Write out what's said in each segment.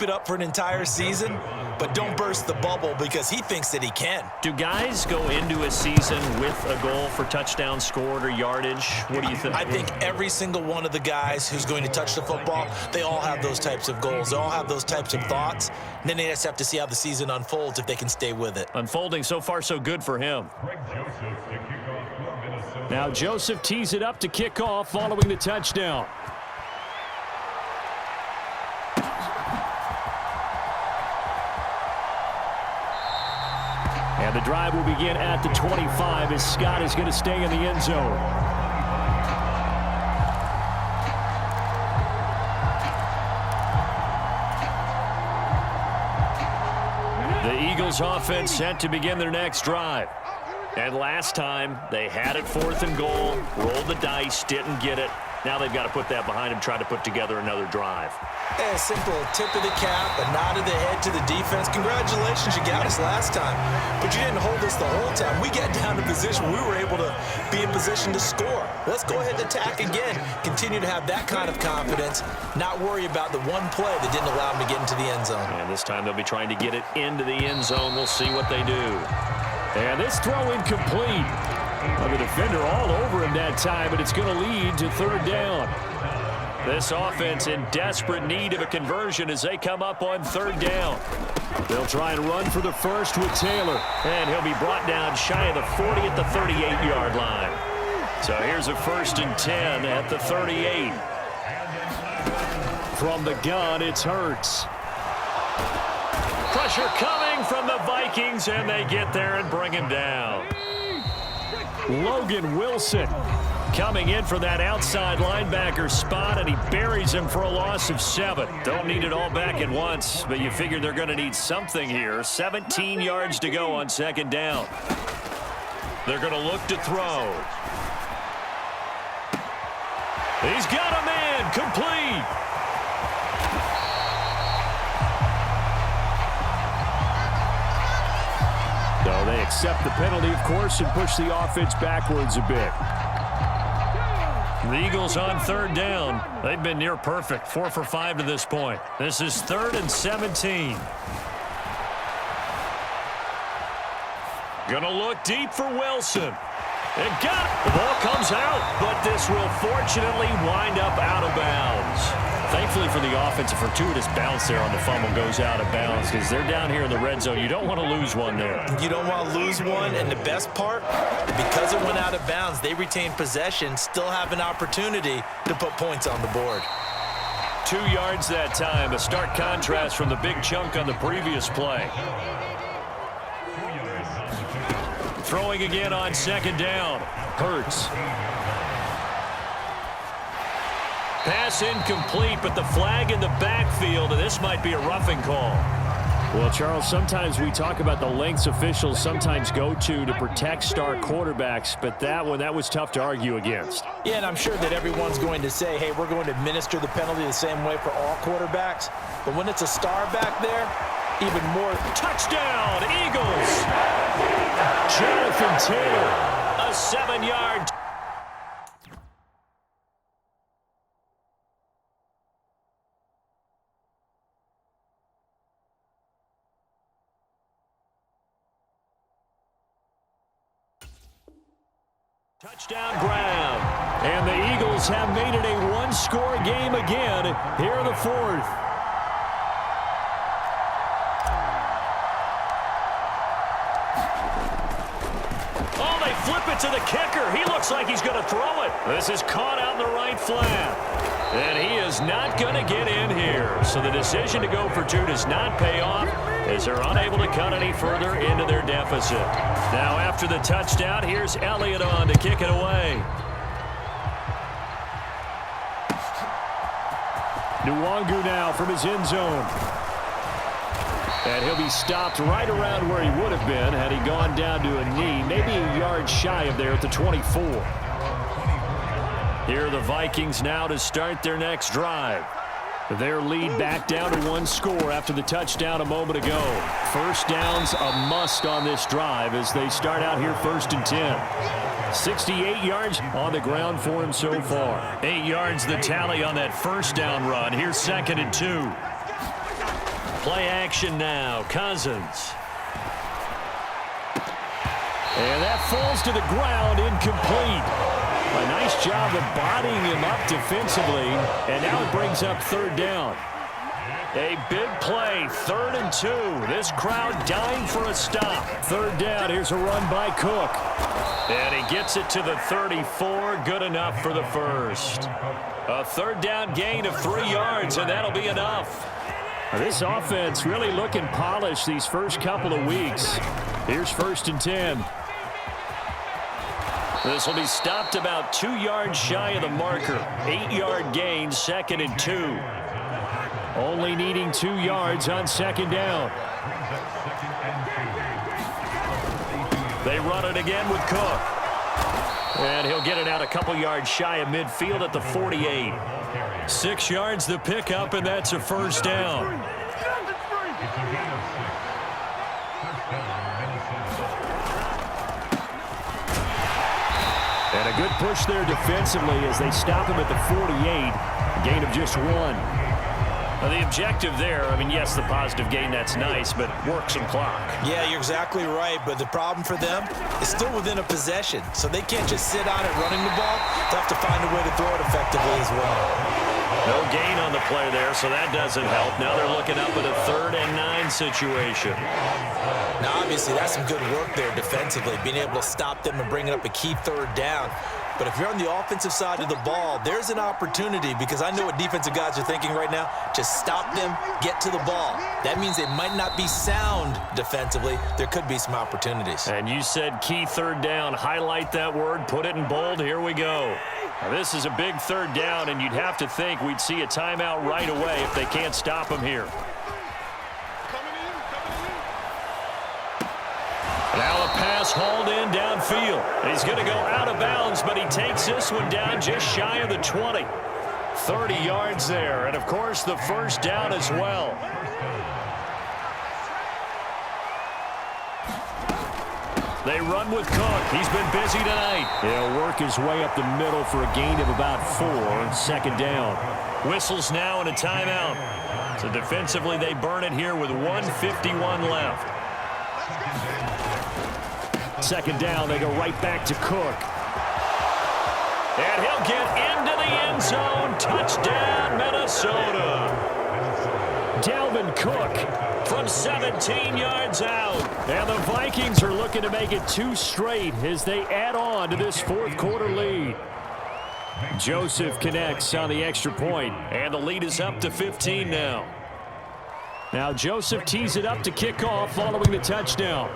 it up for an entire season, but don't burst the bubble because he thinks that he can. Do guys go into a season with a goal for touchdowns scored or yardage? What do you think? I think every single one of the guys who's going to touch the football, they all have those types of goals. They all have those types of thoughts. And then they just have to see how the season unfolds if they can stay with it. Unfolding so far so good for him. Now Joseph tees it up to kick off following the touchdown. And the drive will begin at the 25 as Scott is going to stay in the end zone. The Eagles offense set to begin their next drive. And last time, they had it 4th and goal, rolled the dice, didn't get it. Now they've got to put that behind them, try to put together another drive. A simple tip of the cap, a nod of the head to the defense. Congratulations, you got us last time, but you didn't hold us the whole time. We got down to position. We were able to be in position to score. Let's go ahead and attack again. Continue to have that kind of confidence, not worry about the one play that didn't allow them to get into the end zone. And this time they'll be trying to get it into the end zone. We'll see what they do. And this throw incomplete. The defender all over him that time, but it's going to lead to 3rd down. This offense in desperate need of a conversion as they come up on 3rd down. They'll try and run for the first with Taylor, and he'll be brought down shy of the 40 at the 38-yard line. So here's a 1st and 10 at the 38. From the gun, it's Hurts. Pressure coming from the Vikings, and they get there and bring him down. Logan Wilson coming in for that outside linebacker spot, and he buries him for a loss of 7. Don't need it all back at once, but you figure they're going to need something here. 17 yards to go on 2nd down. They're going to look to throw. He's got a man, complete. So they accept the penalty, of course, and push the offense backwards a bit. The Eagles on 3rd down. They've been near perfect, 4 for 5 to this point. This is 3rd and 17. Gonna look deep for Wilson. And got it. The ball comes out, but this will fortunately wind up out of bounds. Thankfully for the offense, a fortuitous bounce there on the fumble goes out of bounds because they're down here in the red zone. You don't want to lose one there. You don't want to lose one, and the best part, because it went out of bounds, they retain possession, still have an opportunity to put points on the board. 2 yards that time, a stark contrast from the big chunk on the previous play. Throwing again on 2nd down. Hurts. Pass incomplete, but the flag in the backfield, and this might be a roughing call. Well, Charles, sometimes we talk about the lengths officials sometimes go to protect star quarterbacks, but that was tough to argue against. Yeah, and I'm sure that everyone's going to say, hey, we're going to administer the penalty the same way for all quarterbacks. But when it's a star back there, even more. Touchdown, Eagles! Jonathan Taylor, a 7-yard. Touchdown Brown. And the Eagles have made it a one-score game again here in the 4th. Oh, they flip it to the kicker. He looks like he's going to throw it. This is caught out in the right flat. And he is not going to get in here. So the decision to go for 2 does not pay off as they're unable to cut any further into their deficit. Now after the touchdown, here's Elliott on to kick it away. Nwangu now from his end zone. And he'll be stopped right around where he would have been had he gone down to a knee, maybe a yard shy of there at the 24. Here are the Vikings now to start their next drive. Their lead back down to 1 score after the touchdown a moment ago. First down's a must on this drive as they start out here 1st and 10. 68 yards on the ground for him so far. 8 yards the tally on that first down run. Here's 2nd and 2. Play action now. Cousins. And that falls to the ground, incomplete. A nice job of bodying him up defensively, and now it brings up third down. A big play, 3rd and 2. This crowd dying for a stop. Third down, here's a run by Cook. And he gets it to the 34, good enough for the first. A third down gain of 3 yards, and that'll be enough. This offense really looking polished these first couple of weeks. Here's 1st and 10. This will be stopped about 2 yards shy of the marker. 8-yard gain, 2nd and 2. Only needing 2 yards on 2nd down. They run it again with Cook. And he'll get it out a couple yards shy of midfield at the 48. 6 yards the pickup, and that's a first down. And a good push there defensively as they stop him at the 48. A gain of just 1. The objective there, I mean, yes, the positive gain, that's nice, but work some clock. Yeah, you're exactly right, but the problem for them is still within a possession, so they can't just sit on it running the ball. They have to find a way to throw it effectively as well. No gain on the play there, so that doesn't help. Now they're looking up at a 3rd and 9 situation. Now, obviously, that's some good work there defensively, being able to stop them and bringing up a key 3rd down. But if you're on the offensive side of the ball, there's an opportunity, because I know what defensive guys are thinking right now. Just stop them, get to the ball. That means they might not be sound defensively. There could be some opportunities. And you said key 3rd down. Highlight that word, put it in bold. Here we go. Now, this is a big 3rd down, and you'd have to think we'd see a timeout right away if they can't stop him here. Now a pass hauled in downfield. He's going to go out of bounds, but he takes this one down just shy of the 20. 30 yards there, and of course the first down as well. They run with Cook. He's been busy tonight. He'll work his way up the middle for a gain of about 4. 2nd down. Whistles now and a timeout. So defensively they burn it here with 1:51 left. 2nd down, they go right back to Cook. And he'll get into the end zone. Touchdown, Minnesota. Dalvin Cook from 17 yards out. And the Vikings are looking to make it 2 straight as they add on to this 4th quarter lead. Joseph connects on the extra point, and the lead is up to 15 now. Now Joseph tees it up to kick off following the touchdown.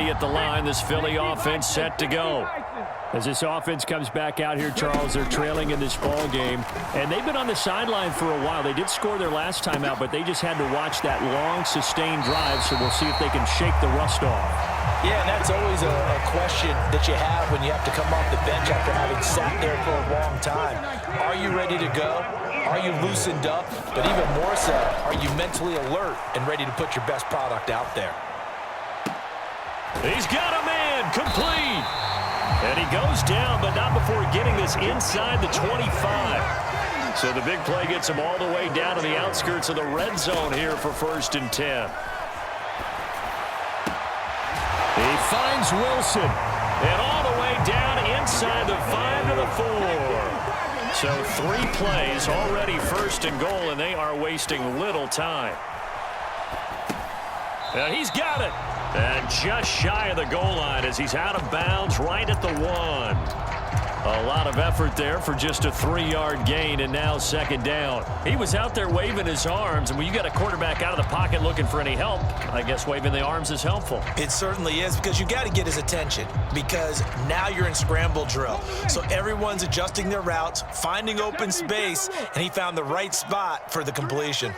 At the line, this Philly offense set to go. As this offense comes back out here, Charles, they're trailing in this ball game, and they've been on the sideline for a while. They did score their last time out, but they just had to watch that long, sustained drive, so we'll see if they can shake the rust off. Yeah, and that's always a question that you have when you have to come off the bench after having sat there for a long time. Are you ready to go? Are you loosened up? But even more so, are you mentally alert and ready to put your best product out there? He's got a man, complete. And he goes down, but not before getting this inside the 25. So the big play gets him all the way down to the outskirts of the red zone here for 1st and 10. He finds Wilson. And all the way down inside the 5 to the 4. So 3 plays already 1st and goal, and they are wasting little time. And he's got it. And just shy of the goal line as he's out of bounds right at the 1. A lot of effort there for just a 3-yard gain, and now 2nd down. He was out there waving his arms, and when you got a quarterback out of the pocket looking for any help, I guess waving the arms is helpful. It certainly is, because you got to get his attention, because now you're in scramble drill. So everyone's adjusting their routes, finding open space, and he found the right spot for the completion.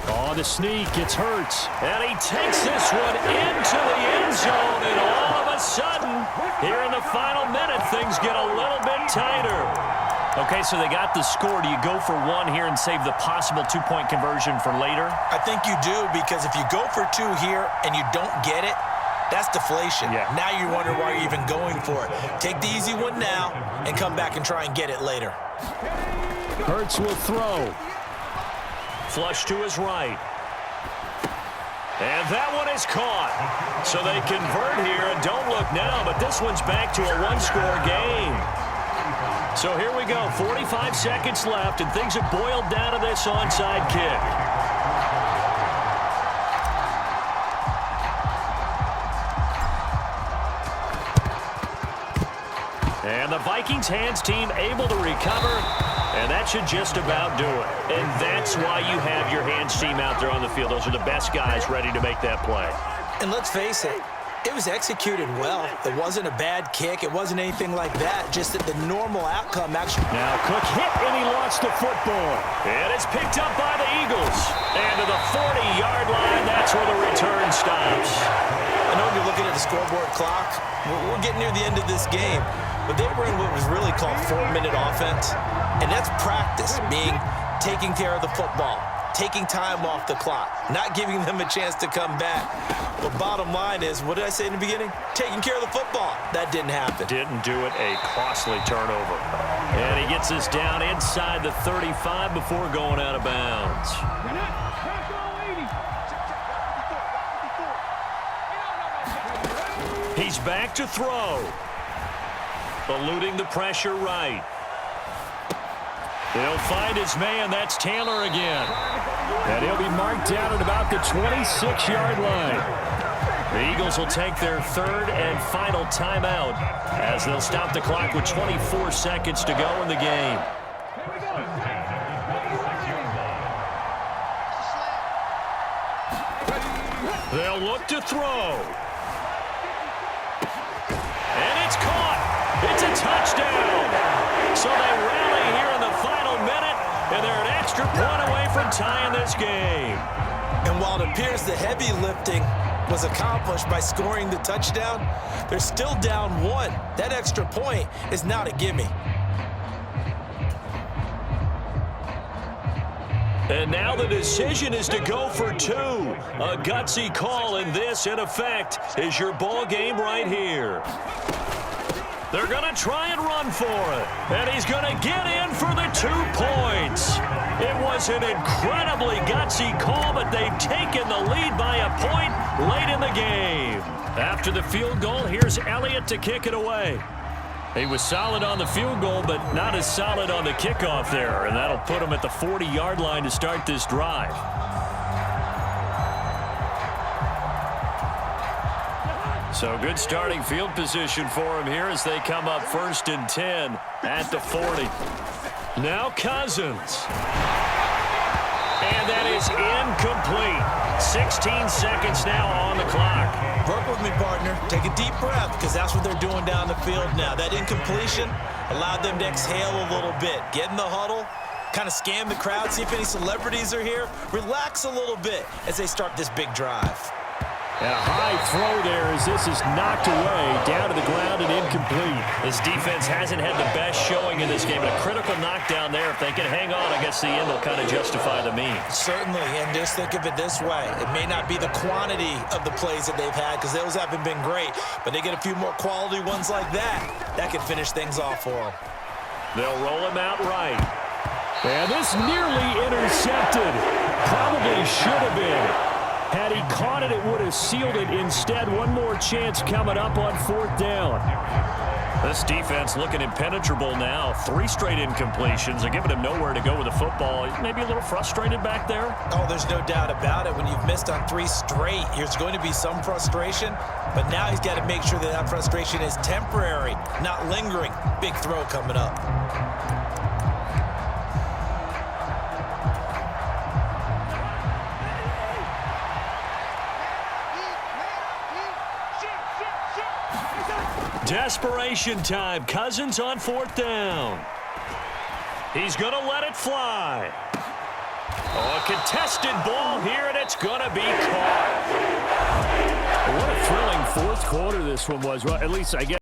On the sneak, it's Hurts. And he takes this one into the end zone, and all of a a sudden, here in the final minute, things get a little bit tighter. Okay, so they got the score. Do you go for one here and save the possible two-point conversion for later? I think you do, because if you go for two here and you don't get it, that's deflation. Yeah. Now you wonder why you're even going for it. Take the easy one now and come back and try and get it later. Hurts will throw. Flush to his right. And that one is caught. So they convert here, and don't look now, but this one's back to a one-score game. So here we go, 45 seconds left, and things have boiled down to this onside kick. And the Vikings hands team able to recover, and that should just about do it. And that's why you have your hands team out there on the field. Those are the best guys ready to make that play. And let's face it, it was executed well. It wasn't a bad kick. It wasn't anything like that. Just that the normal outcome actually... Now Cook hit, and he lost the football. And it's picked up by the Eagles. And to the 40-yard line, that's where the return stops. I know you're looking at the scoreboard clock. We're getting near the end of this game. But they were in what was really called 4-minute offense. And that's practice, being taking care of the football, taking time off the clock, not giving them a chance to come back. But bottom line is, what did I say in the beginning? Taking care of the football. That didn't happen. Didn't do it, a costly turnover. And he gets us down inside the 35 before going out of bounds. He's back to throw. Eluding the pressure right. He'll find his man. That's Taylor again. And he'll be marked down at about the 26-yard line. The Eagles will take their third and final timeout as they'll stop the clock with 24 seconds to go in the game. They'll look to throw. And it's caught. It's a touchdown. So they rally here in the final minute, and they're an extra point away from tying this game. And while it appears the heavy lifting was accomplished by scoring the touchdown, they're still down one. That extra point is not a gimme. And now the decision is to go for two. A gutsy call, and this, in effect, is your ball game right here. They're going to try and run for it. And he's going to get in for the 2 points. It was an incredibly gutsy call, but they've taken the lead by a point late in the game. After the field goal, here's Elliott to kick it away. He was solid on the field goal, but not as solid on the kickoff there. And that'll put him at the 40-yard line to start this drive. So good starting field position for him here as they come up 1st and 10 at the 40. Now Cousins. And that is incomplete. 16 seconds now on the clock. Work with me, partner. Take a deep breath, because that's what they're doing down the field now. That incompletion allowed them to exhale a little bit. Get in the huddle, kind of scan the crowd, see if any celebrities are here. Relax a little bit as they start this big drive. And a high throw there as this is knocked away, down to the ground and incomplete. This defense hasn't had the best showing in this game. A critical knockdown there. If they can hang on, I guess the end will kind of justify the means. Certainly, and just think of it this way. It may not be the quantity of the plays that they've had, because those haven't been great, but they get a few more quality ones like that. That can finish things off for them. They'll roll him out right. And this nearly intercepted. Probably should have been. Had he caught it, it would have sealed it. Instead, one more chance coming up on 4th down. This defense looking impenetrable now. 3 straight incompletions. They're giving him nowhere to go with the football. Maybe a little frustrated back there. Oh, there's no doubt about it. When you've missed on 3 straight, there's going to be some frustration. But now he's got to make sure that that frustration is temporary, not lingering. Big throw coming up. Desperation time. Cousins on 4th down. He's going to let it fly. Oh, a contested ball here, and it's going to be caught. What a thrilling Fourth quarter this one was, well, at least I guess.